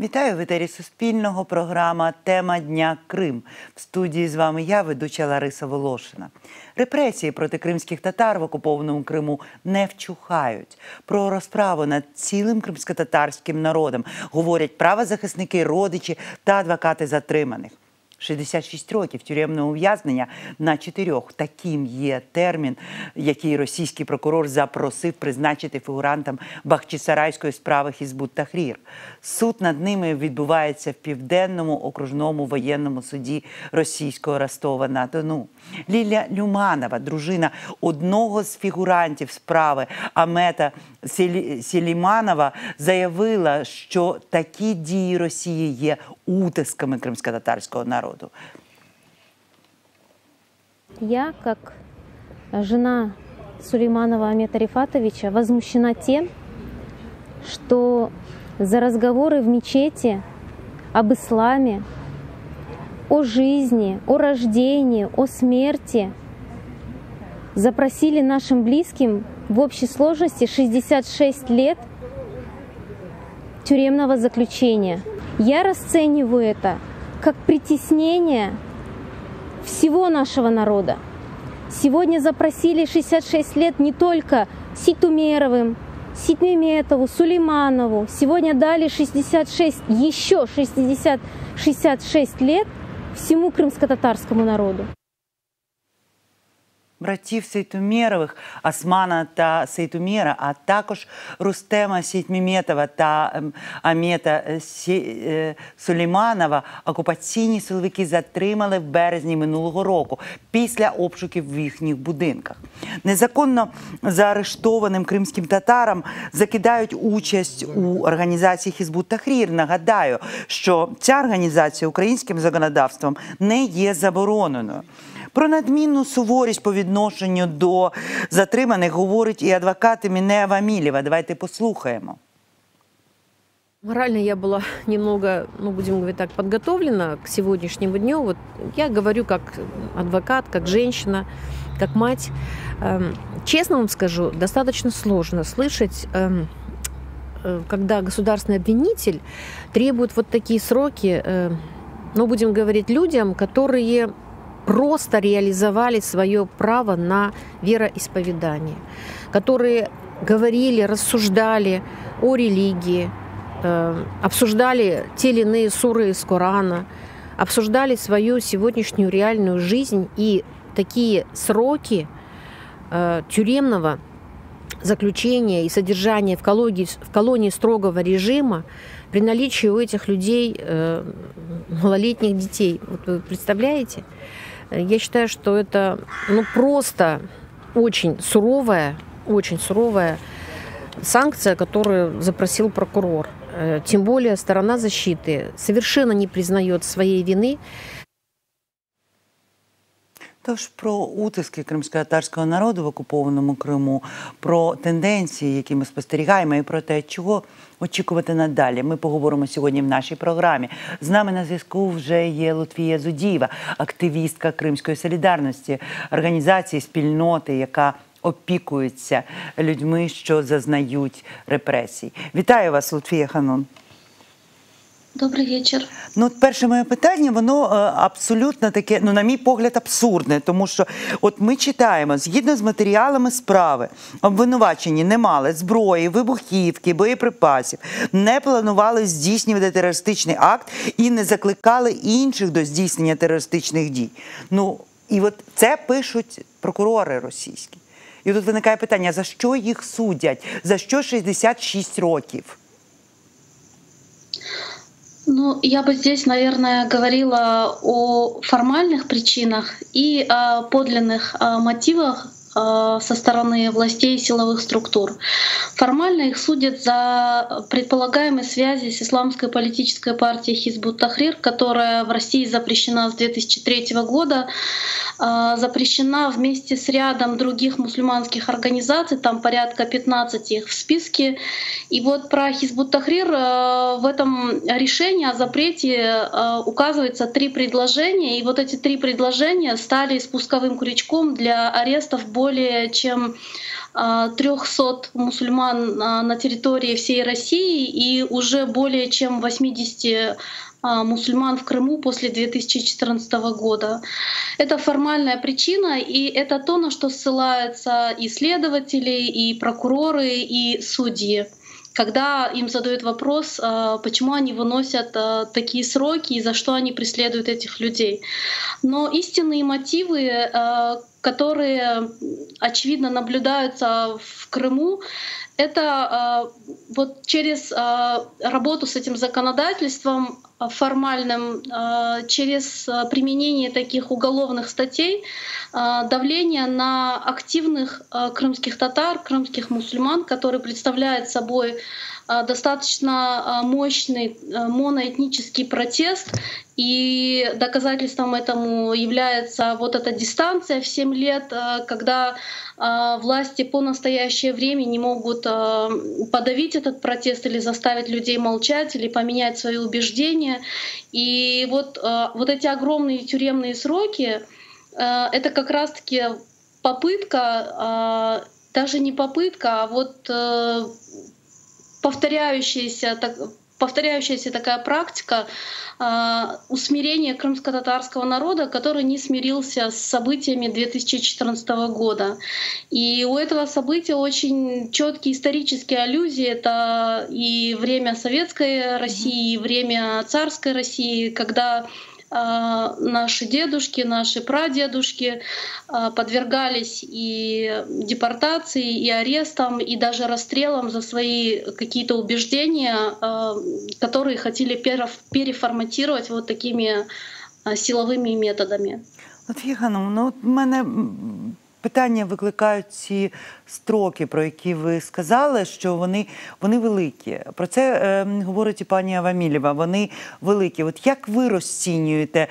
Вітаю в етері Суспільного, програма «Тема дня Крим». В студії з вами я, ведуча Лариса Волошина. Репресії проти кримських татар в окупованому Криму не вчухають. Про розправу над цілим кримськотатарським народом говорять правозахисники, родичі та адвокати затриманих. 66 років тюремного ув'язнення на 4. Таким є термін, який російський прокурор запросив призначити фігурантам Бахчисарайської справи Хізбут Тахрір. Суд над ними відбувається в Південному окружному воєнному суді російського Ростова-на-Дону. Лілія Люманова, дружина одного з фігурантів справи Амета Селіманова, заявила, що такі дії Росії є утисками кримськотатарського народу. Я, как жена Сулейманова Амета Рифатовича, возмущена тем, что за разговоры в мечети об исламе, о жизни, о рождении, о смерти запросили нашим близким в общей сложности 66 лет тюремного заключения. Я расцениваю это как притеснение всего нашего народа. Сегодня запросили 66 лет не только Ситумеровым, Ситмеметову, Сулейманову. Сегодня дали 66 лет всему крымско-татарскому народу. Братів Сейтумєрових, Османа та Сейтумєра, а також Рустема Сейтмеметова та Амета Сулейманова окупаційні силовики затримали в березні минулого року після обшуків в їхніх будинках. Незаконно заарештованим кримським татарам закидають участь у організації Хізбут Тахрір. Нагадаю, що ця організація українським законодавством не є забороненою. Про надмінну суворість по відношенню до затриманих говорить і адвокат Еміне Вамілєва. Давайте послухаємо. Морально я была немного, будем говорить так, подготовлена к сегодняшнему дню. Вот я говорю как адвокат, как женщина, как мать. Честно вам скажу, достаточно сложно слышать, когда государственный обвинитель требует вот такие сроки, будем говорить, людям, которые просто реализовали свое право на вероисповедание, которые говорили, рассуждали о религии, обсуждали те или иные суры из Корана, обсуждали свою сегодняшнюю реальную жизнь, и такие сроки тюремного заключения и содержания в колонии строгого режима при наличии у этих людей малолетних детей. Вот вы представляете? Я считаю, что это просто очень суровая санкция, которую запросил прокурор. Тем более сторона защиты совершенно не признает своей вины. Тож про утиски кримськотатарського народу в окупованому Криму, про тенденції, які ми спостерігаємо, і про те, чого очікувати надалі, ми поговоримо сьогодні в нашій програмі. З нами на зв'язку вже є Лутфія Зудієва, активістка Кримської солідарності, організації, спільноти, яка опікується людьми, що зазнають репресій. Вітаю вас, Лутфія Ханун. Добрий вечір. Перше моє питання, воно абсолютно таке, на мій погляд, абсурдне, тому що от ми читаємо, згідно з матеріалами справи, обвинувачені не мали зброї, вибухівки, боєприпасів, не планували здійснювати терористичний акт і не закликали інших до здійснення терористичних дій. І от це пишуть прокурори російські. І тут виникає питання, за що їх судять? За що 66 років? Я бы здесь, наверное, говорила о формальных причинах и о подлинных мотивах со стороны властей и силовых структур. Формально их судят за предполагаемые связи с исламской политической партией Хизбут Тахрир, которая в России запрещена с 2003 года, запрещена вместе с рядом других мусульманских организаций, там порядка 15 их в списке. И вот про Хизбут Тахрир в этом решении о запрете указывается 3 предложения, и вот эти 3 предложения стали спусковым крючком для арестов более чем 300 мусульман на территории всей России и уже более чем 80 мусульман в Крыму после 2014 года. Это формальная причина, и это то, на что ссылаются и следователи, и прокуроры, и судьи, когда им задают вопрос, почему они выносят такие сроки и за что они преследуют этих людей. Но истинные мотивы, которые очевидно наблюдаются в Крыму, это вот через работу с этим законодательством формальным, через применение таких уголовных статей, давление на активных крымских татар, крымских мусульман, которые представляют собой достаточно мощный моноэтнический протест. И доказательством этому является вот эта дистанция в 7 лет, когда власти по настоящее время не могут подавить этот протест или заставить людей молчать, или поменять свои убеждения. И вот эти огромные тюремные сроки — это как раз-таки попытка, даже не попытка, а вот повторяющаяся такая практика усмирения крымско-татарского народа, который не смирился с событиями 2014 года. И у этого события очень четкие исторические аллюзии. Это и время советской России, и время царской России, когда наши дедушки, наши прадедушки подвергались и депортации, и арестам, и даже расстрелам за свои какие-то убеждения, которые хотели переформатировать вот такими силовими методами. От Єганом, от в мене питання викликають ці строки, про які ви сказали, що вони великі. Про це говорить і пані Авамілєва, вони великі. От як ви розцінюєте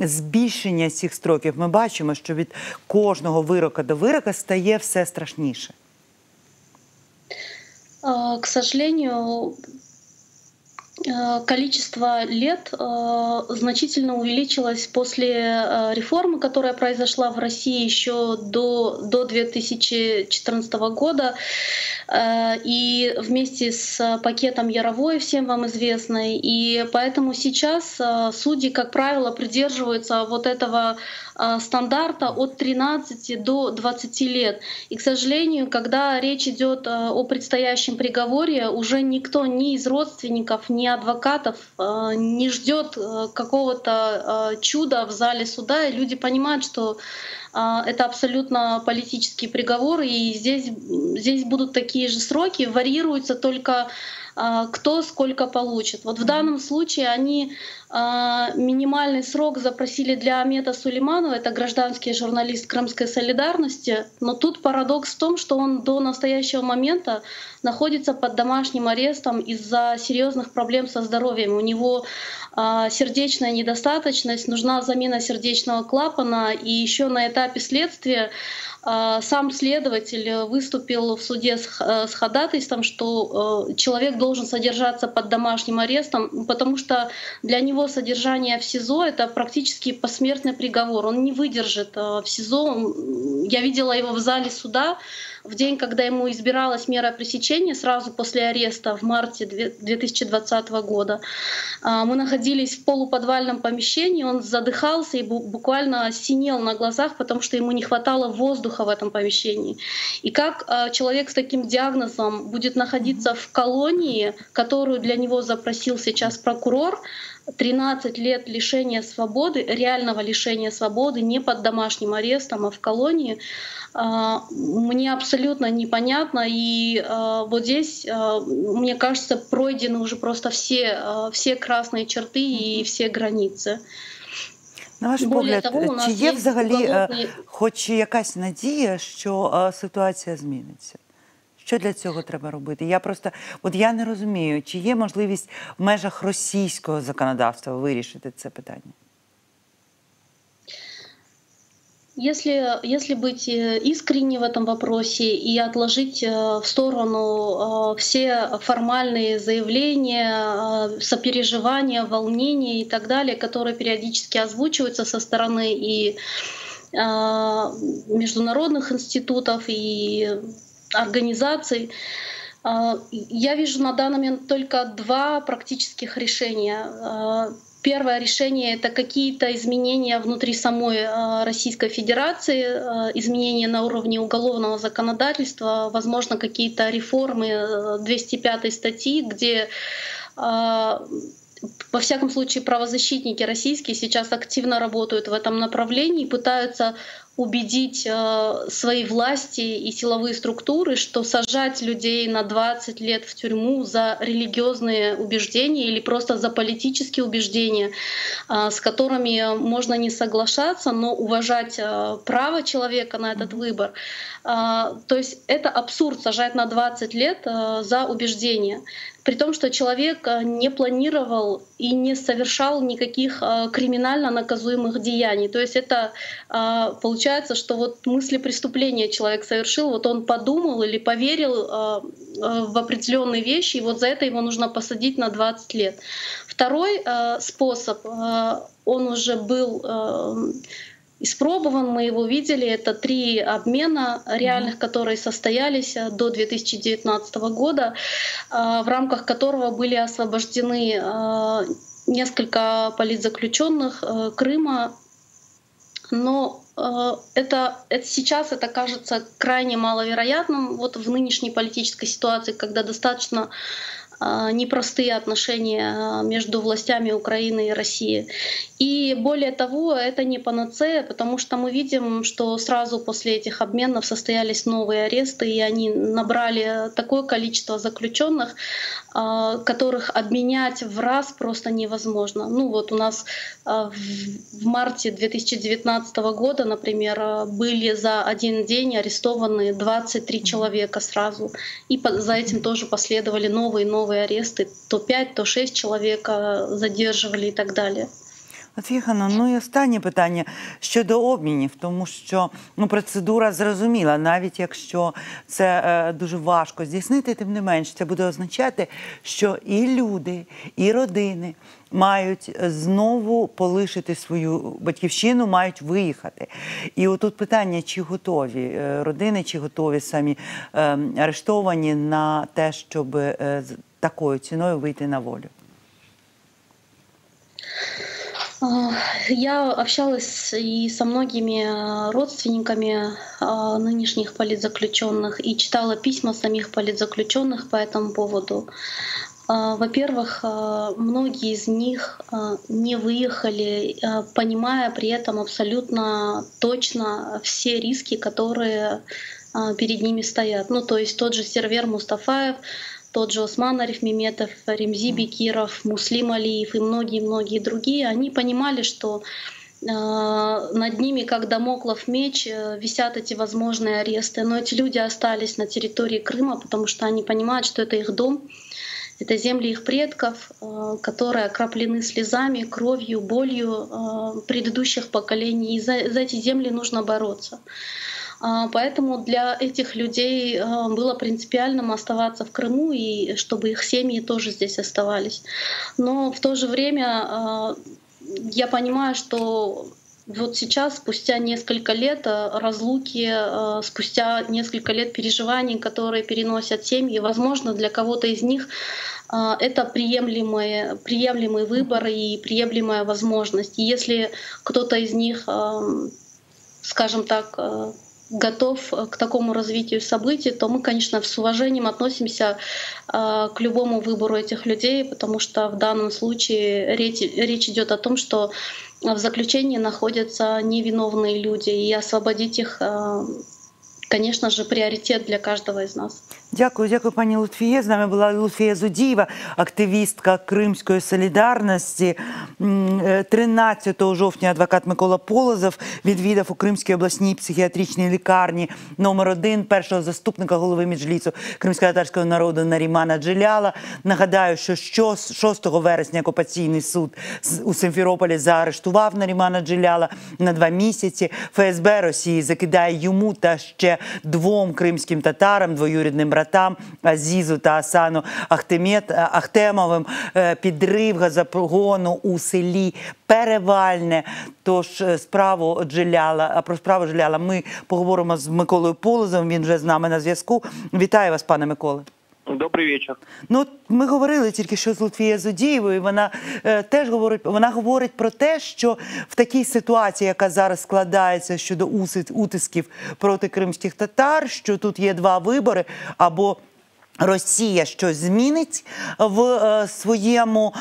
збільшення цих строків? Ми бачимо, що від кожного вирока до вирока стає все страшніше. К сожалению, количество лет значительно увеличилось после реформы, которая произошла в России еще до 2014 года. И вместе с пакетом Яровой, всем вам известной. И поэтому сейчас судьи, как правило, придерживаются вот этого стандарта от 13 до 20 лет. И, к сожалению, когда речь идет о предстоящем приговоре, уже никто ни из родственников, ни адвокатов не ждет какого-то чуда в зале суда, и люди понимают, что это абсолютно политический приговор, и здесь будут такие же сроки, варьируются только кто сколько получит. Вот в данном случае они минимальный срок запросили для Амета Сулейманова, это гражданский журналист Крымской солидарности, но тут парадокс в том, что он до настоящего момента находится под домашним арестом из-за серьезных проблем со здоровьем. У него сердечная недостаточность, нужна замена сердечного клапана, и еще на этапе следствия сам следователь выступил в суде с ходатайством, что человек должен содержаться под домашним арестом, потому что для него содержание в СИЗО — это практически посмертный приговор. Он не выдержит в СИЗО. Я видела его в зале суда в день, когда ему избиралась мера пресечения, сразу после ареста в марте 2020 года. Мы находились в полуподвальном помещении, он задыхался и буквально синел на глазах, потому что ему не хватало воздуха в этом помещении. И как человек с таким диагнозом будет находиться в колонии, которую для него запросил сейчас прокурор, 13 лет лишения свободы, реального лишения свободы, не под домашним арестом, а в колонии, мне абсолютно непонятно. И вот здесь, мне кажется, пройдены уже просто все красные черты и все границы. На ваш погляд, чи є взагалі хоч якась надія, що ситуація зміниться? Що для цього треба робити? Я не розумію, чи є можливість в межах російського законодавства вирішити це питання? Если быть искренне в этом вопросе и отложить в сторону все формальные заявления, сопереживания, волнения и так далее, которые периодически озвучиваются со стороны и международных институтов и организаций. Я вижу на данный момент только два практических решения. Первое решение — это какие-то изменения внутри самой Российской Федерации, изменения на уровне уголовного законодательства, возможно, какие-то реформы 205 статьи, где во всяком случае правозащитники российские сейчас активно работают в этом направлении, пытаются убедить свои власти и силовые структуры, что сажать людей на 20 лет в тюрьму за религиозные убеждения или просто за политические убеждения, с которыми можно не соглашаться, но уважать право человека на этот выбор. То есть это абсурд сажать на 20 лет за убеждения. При том, что человек не планировал и не совершал никаких криминально наказуемых деяний. То есть это получается, что вот мысли преступления человек совершил, вот он подумал или поверил в определенные вещи, и вот за это его нужно посадить на 20 лет. Второй способ, он уже был испробован, мы его видели, это 3 обмена реальных, которые состоялись до 2019 года, в рамках которого были освобождены несколько политзаключенных Крыма. Но сейчас это кажется крайне маловероятным вот в нынешней политической ситуации, когда достаточно непростые отношения между властями Украины и России. И более того, это не панацея, потому что мы видим, что сразу после этих обменов состоялись новые аресты, и они набрали такое количество заключенных, которых обменять в раз просто невозможно. Ну вот у нас в марте 2019 года, например, были за один день арестованы 23 человека сразу, и за этим тоже последовали новые аресты. То 5, то 6 человек задерживали і так далі. Євгено, ну і останнє питання щодо обмінів, тому що процедура зрозуміла, навіть якщо це дуже важко здійснити, тим не менш це буде означати, що і люди, і родини мають знову полишити свою батьківщину, мають виїхати. І отут питання, чи готові родини, чи готові самі арештовані на те, щоб такою ціною вийти на волю? Я общалась и со многими родственниками нынешних политзаключенных и читала письма самих политзаключенных по этому поводу. Во-первых, многие из них не выехали, понимая при этом абсолютно точно все риски, которые перед ними стоят. Ну, то есть тот же Сервер Мустафаев, тот же Осман Арифмеметов, Ремзи Бекиров, Муслим Алиев и многие-многие другие, они понимали, что над ними, как дамоклов меч, висят эти возможные аресты. Но эти люди остались на территории Крыма, потому что они понимают, что это их дом, это земли их предков, которые окроплены слезами, кровью, болью предыдущих поколений. И за эти земли нужно бороться. Поэтому для этих людей было принципиальным оставаться в Крыму, и чтобы их семьи тоже здесь оставались. Но в то же время я понимаю, что вот сейчас, спустя несколько лет разлуки, спустя несколько лет переживаний, которые переносят семьи, возможно, для кого-то из них это приемлемый выбор и приемлемая возможность. И если кто-то из них, скажем так, готов к такому развитию событий, то мы, конечно, с уважением относимся к любому выбору этих людей, потому что в данном случае речь идет о том, что в заключении находятся невиновные люди, и освободить их, конечно же, пріоритет для кожного із нас. Дякую, пані Лутфіє. З нами була Лутфія Зудієва, активістка Кримської солідарності. 13 жовтня адвокат Микола Полозов відвідав у Кримській обласній психіатричній лікарні номер 1 першого заступника голови Меджлісу кримськотатарського народу Нарімана Джиляла. Нагадаю, що 6 вересня окупаційний суд у Симферополі заарештував Нарімана Джиляла на 2 місяці. ФСБ Росії закидає йому та ще 2 кримським татарам, двоюрідним братам, братам Азізу та Асану Ахтемовим підрив газопроводу у селі Перевальне. Тож про справу Джеляла ми поговоримо з Миколою Полозовим, він вже з нами на зв'язку. Вітаю вас, пане Миколе. Добрий вечір. Ну, ми говорили тільки що з Лутфією Зудієвою, вона теж говорить про те, що в такій ситуації, яка зараз складається щодо утисків проти кримських татар, що тут є два вибори: або Росія щось змінить в своєму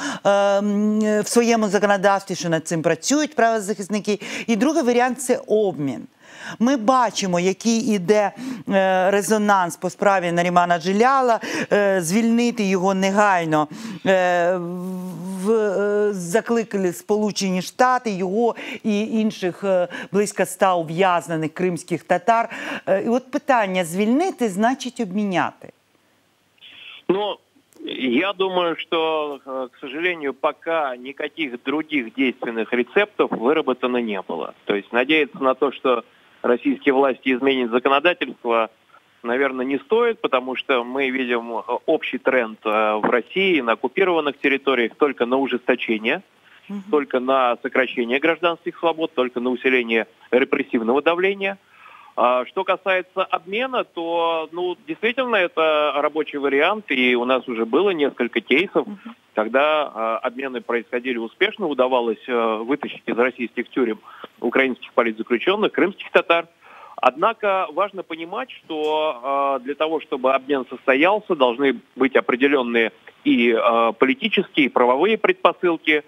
законодавстві, що над цим працюють правозахисники, і другий варіант – це обмін. Ми бачимо, який іде резонанс по справі Нарімана Джеляла, звільнити його негайно закликали Сполучені Штати, його і інших близько 100 ув'язнених кримських татар. І от питання: звільнити значить обміняти. Ну, я думаю, что, к сожалению, пока никаких других действенных рецептов выработано не было. То есть надеяться на то, что российские власти изменят законодательство, наверное, не стоит, потому что мы видим общий тренд в России на оккупированных территориях только на ужесточение, только на сокращение гражданских свобод, только на усиление репрессивного давления. Что касается обмена, то, действительно, это рабочий вариант, и у нас уже было несколько кейсов, когда обмены происходили успешно, удавалось вытащить из российских тюрем украинских политзаключенных, крымских татар. Однако важно понимать, что для того, чтобы обмен состоялся, должны быть определенные и политические, и правовые предпосылки.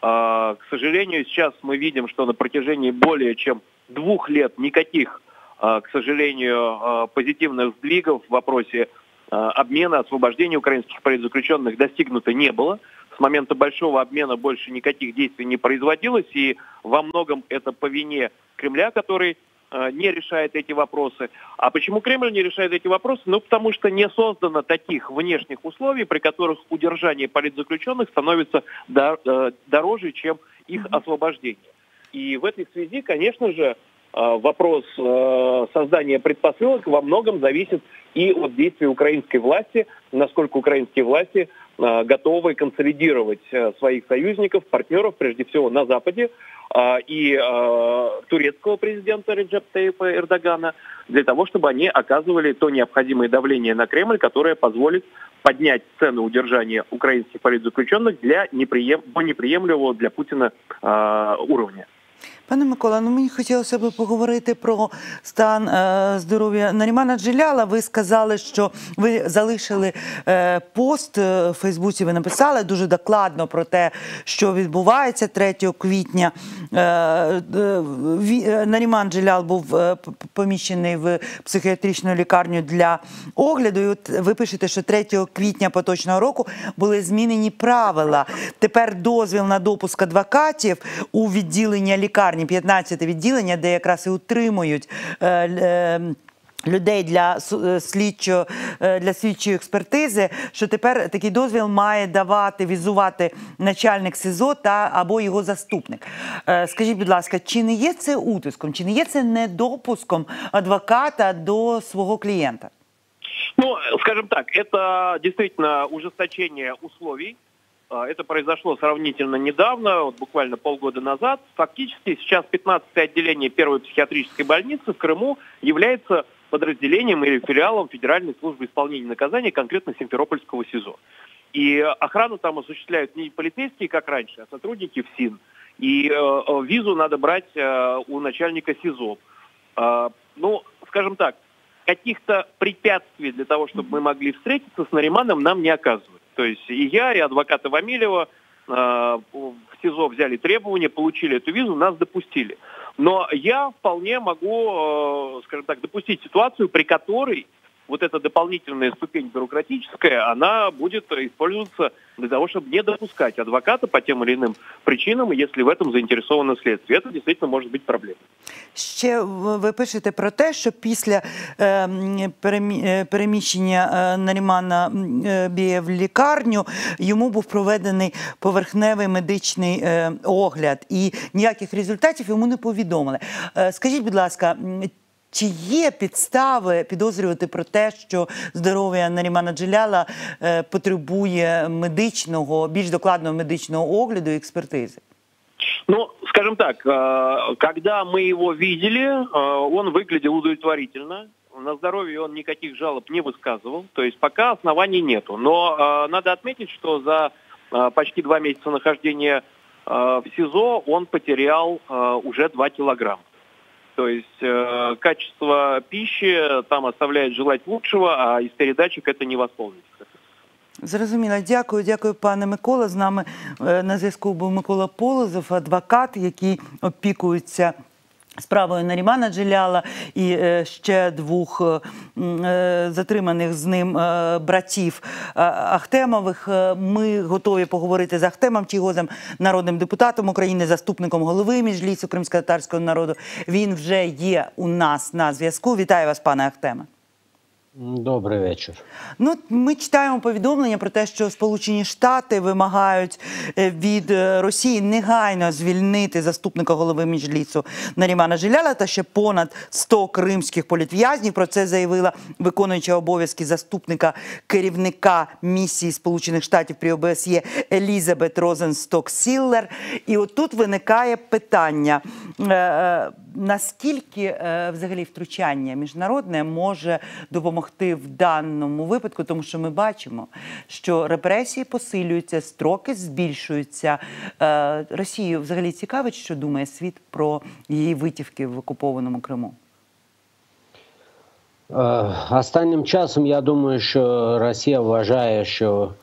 К сожалению, сейчас мы видим, что на протяжении более чем 2 лет никаких, к сожалению, позитивных сдвигов в вопросе обмена, освобождения украинских политзаключенных достигнуто не было. С момента большого обмена больше никаких действий не производилось, и во многом это по вине Кремля, который не решает эти вопросы. А почему Кремль не решает эти вопросы? Потому что не создано таких внешних условий, при которых удержание политзаключенных становится дороже, чем их освобождение. И в этой связи, конечно же, вопрос создания предпосылок во многом зависит и от действий украинской власти, насколько украинские власти готовы консолидировать своих союзников, партнеров, прежде всего на Западе, и турецкого президента Реджеп Тайипа Эрдогана, для того, чтобы они оказывали то необходимое давление на Кремль, которое позволит поднять цену удержания украинских политзаключенных до неприемлемого для Путина уровня. Пане Микола, мені хотілося б поговорити про стан здоров'я Нарімана Джеляла. Ви сказали, що ви залишили пост в Фейсбуці, ви написали дуже докладно про те, що відбувається 3 квітня. Наріман Джелял був поміщений в психіатричну лікарню для огляду. І от ви пишете, що 3 квітня поточного року були змінені правила. Тепер дозвіл на допуск адвокатів у відділення лікарні, 15-те відділення, де якраз і утримують людей для слідчої експертизи, що тепер такий дозвіл має візувати начальник СІЗО або його заступник. Скажіть, будь ласка, чи не є це утиском, чи не є це недопуском адвоката до свого клієнта? Скажем так, это действительно ужесточение условий. Это произошло сравнительно недавно, буквально полгода назад. Фактически сейчас 15-е отделение первой психиатрической больницы в Крыму является подразделением или филиалом Федеральной службы исполнения наказания, конкретно Симферопольского СИЗО. И охрану там осуществляют не полицейские, как раньше, а сотрудники ФСИН. И визу надо брать у начальника СИЗО. Скажем так, каких-то препятствий для того, чтобы мы могли встретиться с Нариманом, нам не оказывают. То есть и я, и адвокаты Вамилева в СИЗО взяли требования, получили эту визу, нас допустили. Но я вполне могу, скажем так, допустить ситуацию, при которой вот эта дополнительная ступень бюрократическая, она будет использоваться для того, чтобы не допускать адвоката по тем или иным причинам, если в этом заинтересовано следствие. Это действительно может быть проблемой. Ще ви пишете про те, що після переміщення Нарімана Бія в лікарню йому був проведений поверхневий медичний огляд і ніяких результатів йому не повідомили. Скажіть, будь ласка, Чи є підстави підозрювати про те, що здоров'я Нарімана Джеляла потребує медичного, більш докладного медичного огляду і експертизи? Ну, скажем так, когда мы его видели, он выглядел удовлетворительно. На здоровье он никаких жалоб не высказывал. То есть пока оснований нету. Но надо отметить, что за почти 2 месяца нахождения в СИЗО он потерял уже 2 килограмма. То есть качество пищи там оставляет желать лучшего, а из передатчик это не восполнить. Зрозуміло. Дякую, пане Микола. З нами на зв'язку був Микола Полозов, адвокат, який опікується справою Нарімана Джеляла і ще 2 затриманих з ним братів Ахтемових. Ми готові поговорити з Ахтемом Чийгозом, народним депутатом України, заступником голови Меджлісу кримськотатарського народу. Він вже є у нас на зв'язку. Вітаю вас, пане Ахтеме. Добрий вечір. Ну, ми читаємо повідомлення про те, що Сполучені Штати вимагають від Росії негайно звільнити заступника голови Меджлісу Нарімана Джеляла та ще понад 100 кримських політв'язнів. Про це заявила виконуюча обов'язки заступника керівника місії Сполучених Штатів при ОБСЄ Елізабет Розенсток-Сіллер. І от тут виникає питання, наскільки взагалі втручання міжнародне може допомогти в даному випадку, тому що ми бачимо, що репресії посилюються, строки збільшуються. Росію взагалі цікавить, що думає світ про її витівки в окупованому Криму? Останнім часом, я думаю, що Росія вважає, що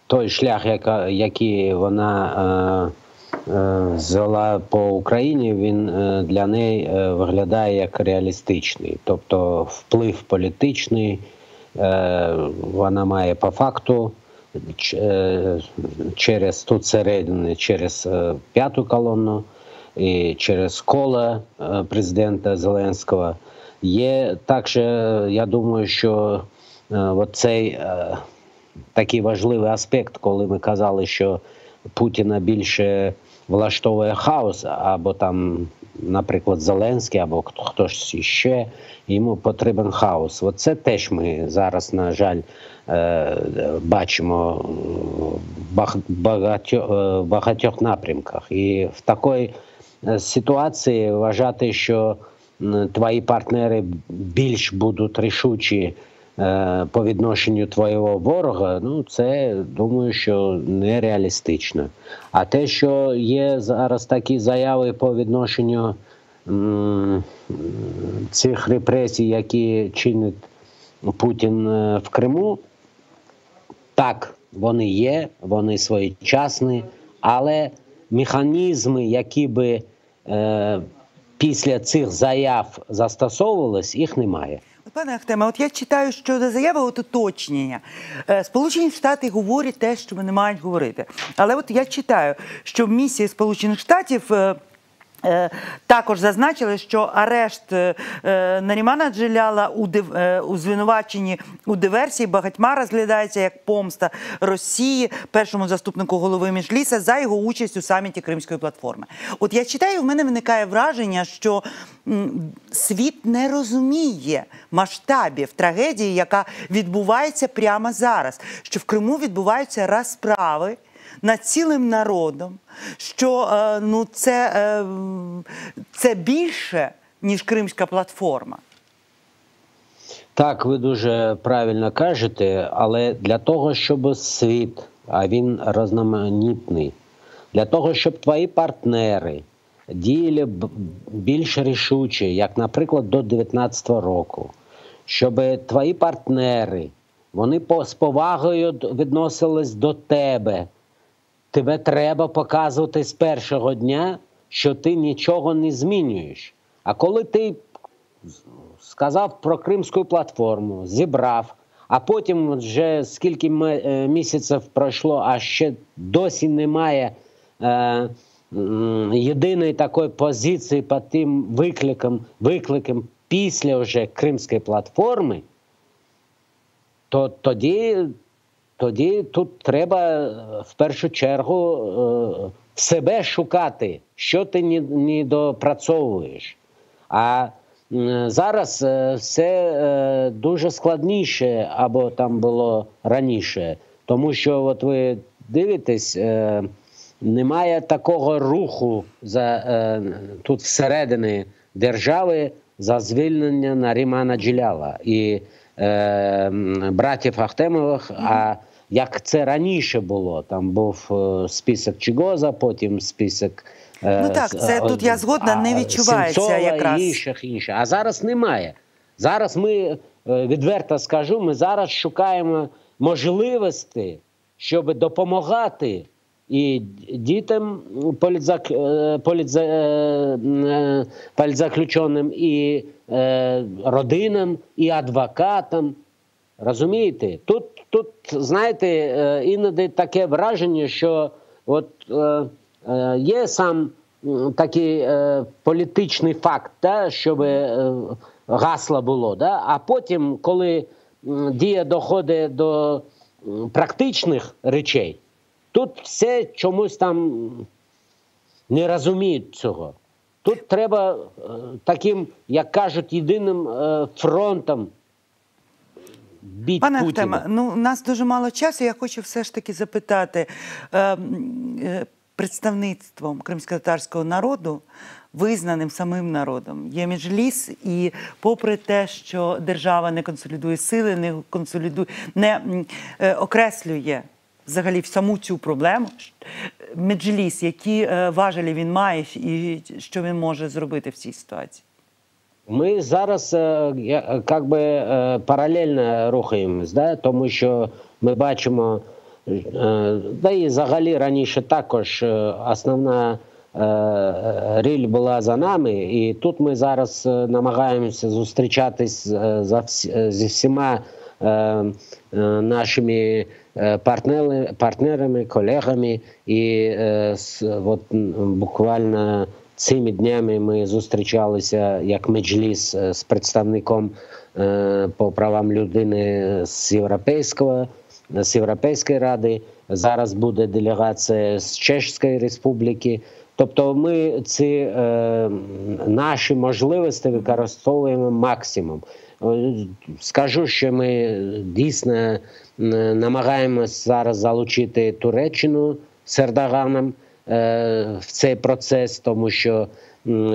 той шлях, який вона взяла по Україні, він для неї виглядає як реалістичний. Тобто вплив політичний вона має по факту через тут середини, через 5-ту колону і через коло президента Зеленського. Є також, я думаю, що цей такий важливий аспект, коли ми казали, що Путіна більше влаштовує хаос, або там, наприклад, Зеленський, або хтось ще, йому потрібен хаос. Оце теж ми зараз, на жаль, бачимо в багатьох напрямках. І в такій ситуації вважати, що твої партнери більш будуть рішучі по відношенню твого ворога, ну це, думаю, що нереалістично. А те, що є зараз такі заяви по відношенню цих репресій, які чинить Путін в Криму, так, вони є, вони своєчасні, але механізми, які би після цих заяв застосовувались, їх немає. Пане Ахтеме, от я читаю щодо заяви уточнення. Сполучені Штати говорять те, що вони мають говорити. Але от я читаю, що в місії Сполучених Штатів також зазначили, що арешт Нарімана Джеляла у звинуваченні у диверсії багатьма розглядається як помста Росії, першому заступнику голови Меджлісу, за його участь у саміті Кримської платформи. От я читаю, в мене виникає враження, що світ не розуміє масштабів трагедії, яка відбувається прямо зараз, що в Криму відбуваються розправи над цілим народом, що це більше, ніж Кримська платформа. Так, ви дуже правильно кажете, але для того, щоб світ, а він різноманітний, для того, щоб твої партнери діяли більш рішуче, як, наприклад, до 19-го року, щоб твої партнери, вони з повагою відносились до тебе, тебе треба показувати з першого дня, що ти нічого не змінюєш. А коли ти сказав про Кримську платформу, зібрав, а потім вже скільки місяців пройшло, а ще досі немає єдиної такої позиції по тим викликам після вже Кримської платформи, то тоді тут треба в першу чергу в себе шукати, що ти не допрацьовуєш. А зараз все дуже складніше, або там було раніше. Тому що, от ви дивитесь, немає такого руху тут всередині держави за звільнення Нарімана Джеляла і братів Ахтемових, а як це раніше було. Там був список Чигоза, потім список Ну так, це тут я згодна, не відчувається Сенцова якраз. і інших. А зараз немає. Зараз ми, відверто скажу, ми зараз шукаємо можливості, щоб допомагати і дітям політзаключеним, і родинам, і адвокатам. Розумієте? Тут, знаєте, іноді таке враження, що от є сам такий політичний факт, да, щоб гасло було, да? А потім, коли дія доходить до практичних речей, тут все чомусь там не розуміють цього. Тут треба таким, як кажуть, єдиним фронтом бити Пане Путіна. Ахтеме, у нас дуже мало часу. Я хочу все ж таки запитати, представництвом кримськотатарського народу, визнаним самим народом, є Меджліс, і попри те, що держава не консолідує сили, не окреслює взагалі саму цю проблему, Меджліс, які важелі він має і що він може зробити в цій ситуації? Ми зараз паралельно рухаємось, да? Тому що ми бачимо, да і взагалі раніше також основна ріль була за нами, і тут ми зараз намагаємося зустрічатись зі всіма нашими партнерами, колегами, і от буквально цими днями ми зустрічалися як Меджліс з представником по правам людини з Європейської ради. Зараз буде делегація з Чеської Республіки. Тобто ми ці наші можливості використовуємо максимум. Скажу, що ми дійсно намагаємось зараз залучити Туреччину з Ердоганом в цей процес, тому що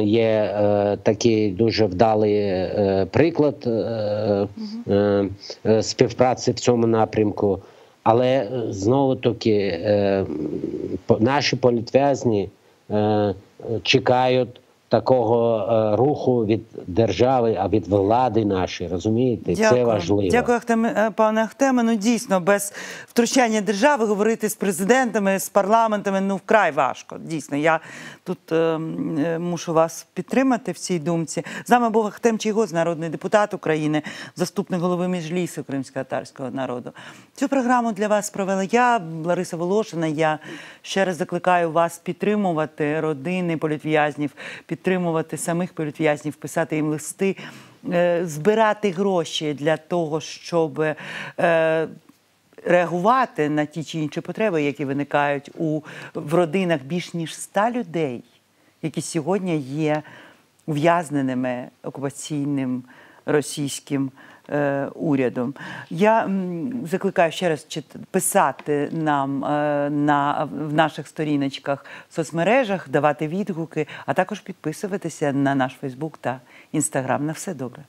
є такий дуже вдалий приклад співпраці в цьому напрямку. Але знову-таки наші політв'язні чекають такого руху від держави, а від влади нашої, розумієте? Дякую. Це важливо. Дякую, пане Ахтеме. Ну, дійсно, без втручання держави говорити з президентами, з парламентами, вкрай важко. Дійсно, я тут мушу вас підтримати в цій думці. З нами був Ахтем Чийгоз, народний депутат України, заступник голови Меджлісу кримськотатарського народу. Цю програму для вас провела я, Лариса Волошина. Я ще раз закликаю вас підтримувати родини політв'язнів, підтримувати самих політв'язнів, писати їм листи, збирати гроші для того, щоб реагувати на ті чи інші потреби, які виникають в родинах більш ніж 100 людей, які сьогодні є ув'язненими окупаційним російським урядом. Я закликаю ще раз писати нам в наших сторіночках в соцмережах, давати відгуки, а також підписуватися на наш Фейсбук та Інстаграм. На все добре.